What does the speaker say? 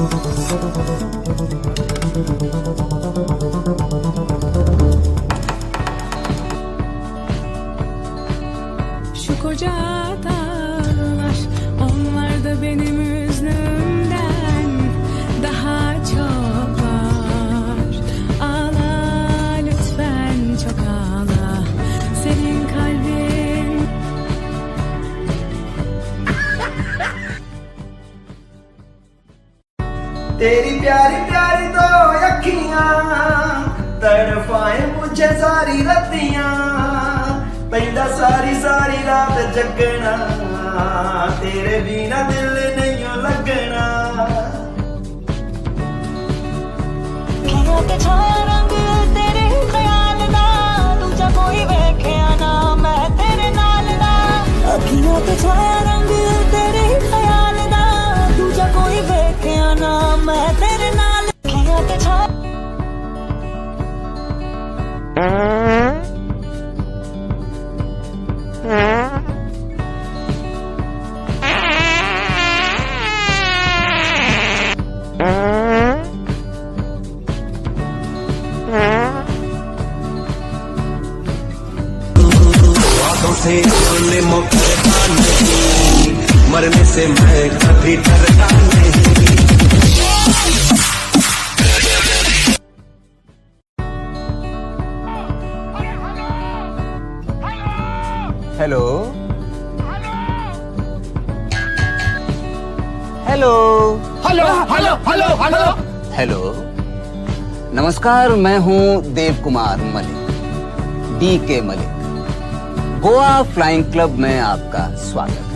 Şu koca dağlar, onlar da benim hüznümden daha çok var. Ağla lütfen, çok ağla, senin kalbin. तेरी प्यारी प्यारी दो अखियां तड़फाए मुझे सारी रतियां पैंदा सारी सारी रात जगना तेरे बिना दिल नहीं लगना ते छाया रंग तेरे ख्याल दा दूजा कोई वेख्या ना मैं तेरे नाल दा अखियां ते छाया रंग तेरे ख्याल दा दूजा कोई वेख्या ना मैं तेरे नाल अखियां ते छाया से बोलने मौके नहीं मरने से मैं कभी डरता नहीं hello hello hello hello hello hello hello नमस्कार, मैं हूं Dev Kumar Malik, DK Malik. Goa flying club में आपका स्वागत।